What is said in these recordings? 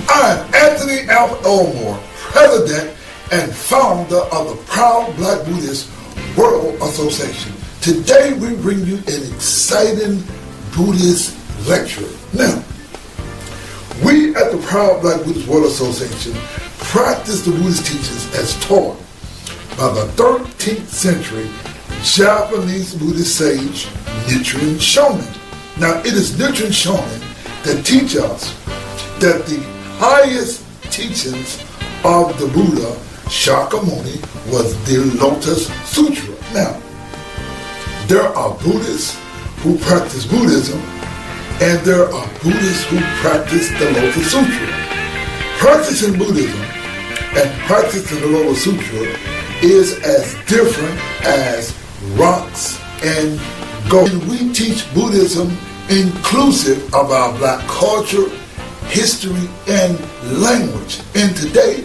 I'm Anthony Elmore, President and founder of the proud Black Buddhist World Association. Today we bring you an exciting Buddhist lecture. Now, we at the proud Black Buddhist World Association practice the Buddhist teachings as taught by the 13th century Japanese Buddhist sage Nichiren Shonin. Now, it is Nichiren Shonin that teach us that the highest teachings of the Buddha Shakyamuni was the Lotus Sutra. Now, there are Buddhists who practice Buddhism, and there are Buddhists who practice the Lotus Sutra. Practicing Buddhism and practicing the Lotus Sutra is as different as rocks and gold. And we teach Buddhism inclusive of our Black culture, history, and language. And today,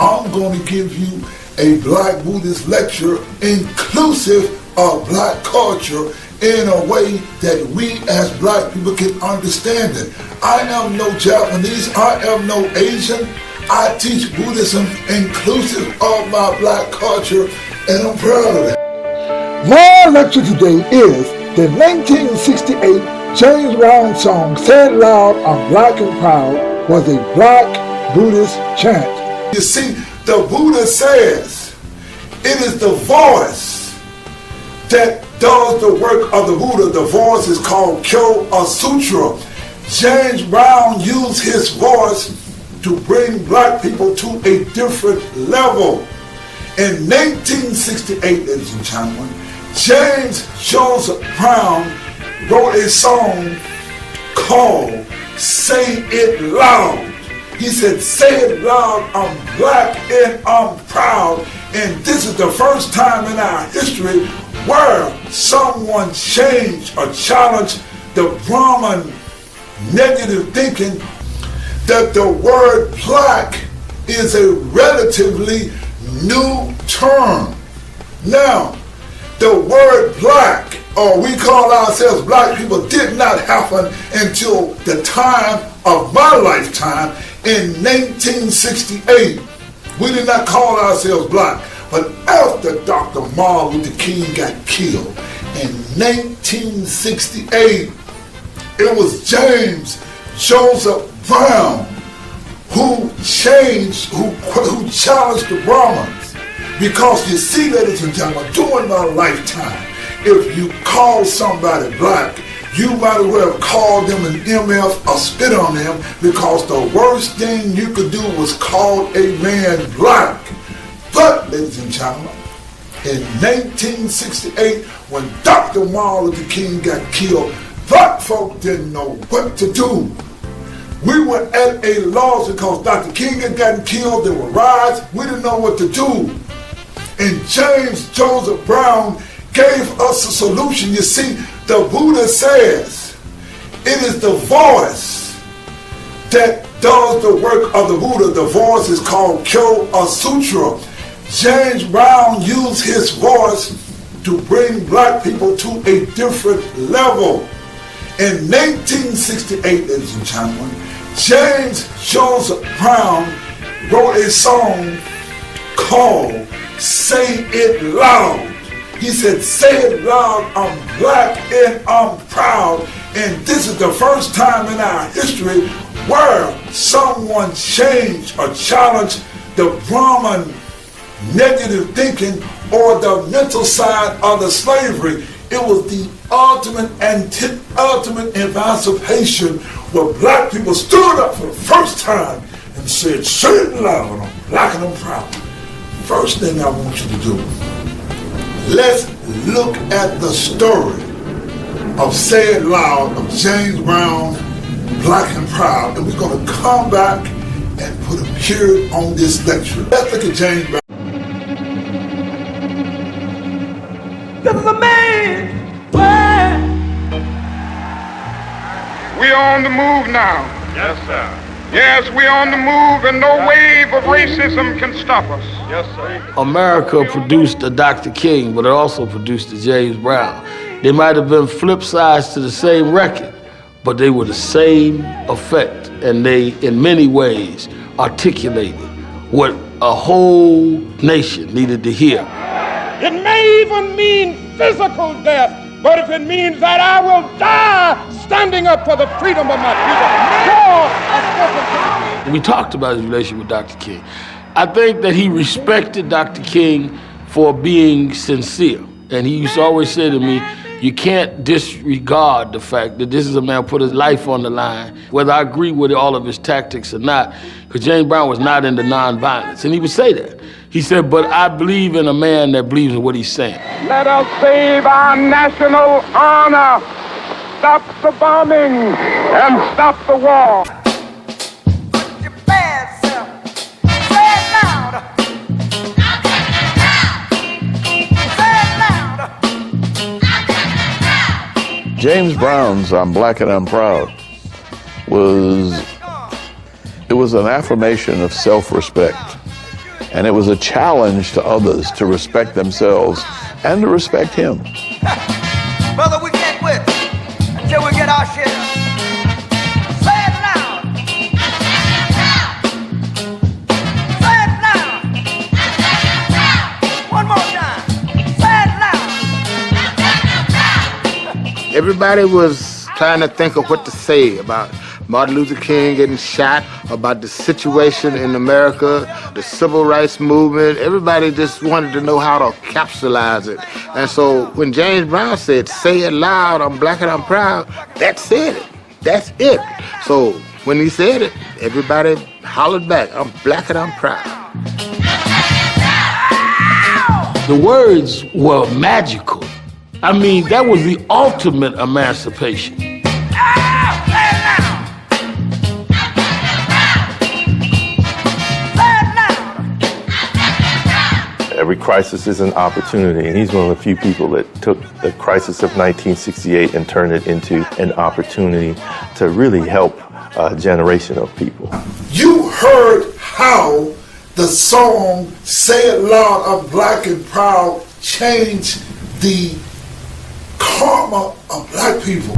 I'm going to give you a Black Buddhist lecture inclusive of Black culture in a way that we as Black people can understand it. I am no Japanese, I am no Asian. I teach Buddhism inclusive of my Black culture, and I'm proud of it. My lecture today is the 1968 James Brown song, Say It Loud, I'm Black and Proud, was a Black Buddhist chant. You see, the Buddha says it is the voice that does the work of the Buddha. The voice is called Kyo or Sutra. James Brown used his voice to bring Black people to a different level. In 1968, ladies and gentlemen, James Joseph Brown wrote a song called Say It Loud. He said, say it loud, I'm Black and I'm proud. And this is the first time in our history where someone changed or challenged the Brahman negative thinking that the word Black is a relatively new term. Now, the word Black, or we call ourselves Black people, did not happen until the time of my lifetime in 1968. We did not call ourselves Black. But after Dr. Martin Luther King got killed in 1968, it was James Joseph Brown who challenged the Brahmins. Because you see, ladies and gentlemen, during my lifetime, if you call somebody Black, you might as well call them an MF or spit on them, because the worst thing you could do was call a man Black. But, ladies and gentlemen, in 1968, when Dr. Martin Luther King got killed, Black folk didn't know what to do. We were at a loss because Dr. King had gotten killed, there were riots, we didn't know what to do. And James Joseph Brown gave us a solution. You see, the Buddha says it is the voice that does the work of the Buddha. The voice is called Kyo or Sutra. James Brown used his voice to bring Black people to a different level. In 1968, ladies and gentlemen, James Joseph Brown wrote a song called Say It Loud. He said, say it loud, I'm Black and I'm proud. And this is the first time in our history where someone changed or challenged the Brahman negative thinking or the mental side of the slavery. It was the ultimate emancipation where Black people stood up for the first time and said, say it loud, I'm Black and I'm proud. First thing I want you to do, let's look at the story of Say It Loud of James Brown, Black and Proud, and we're going to come back and put a period on this lecture. Let's look at James Brown. This is a man. Where? We're on the move now. Yes, sir. Yes, we're on the move, and no wave of racism can stop us. Yes, sir. America produced a Dr. King, but it also produced a James Brown. They might have been flip sides to the same record, but they were the same effect. and they, in many ways, articulated what a whole nation needed to hear. It may even mean physical death, but if it means that I will die standing up for the freedom of my people, We talked about his relationship with Dr. King. I think that he respected Dr. King for being sincere. And he used to always say to me, you can't disregard the fact that this is a man who put his life on the line, whether I agree with all of his tactics or not, because James Brown was not into nonviolence. And he would say that. He said, but I believe in a man that believes in what he's saying. let us save our national honor, stop the bombing, and stop the war. James Brown's I'm Black and I'm Proud was an affirmation of self-respect. And it was a challenge to others to respect themselves and to respect him. Brother, we can't quit until we get our share. Say it loud. Say it loud. One more time. Say it loud. Everybody was trying to think of what to say about Martin Luther King getting shot, about the situation in America, the civil rights movement. Everybody just wanted to know how to capsulize it. And so when James Brown said, say it loud, I'm black and I'm proud, that said it. That's it. So when he said it, everybody hollered back, I'm black and I'm proud. The words were magical. I mean, that was the ultimate emancipation. Every crisis is an opportunity, and he's one of the few people that took the crisis of 1968 and turned it into an opportunity to really help a generation of people. You heard how the song Say It Loud, I'm Black and Proud changed the karma of black people.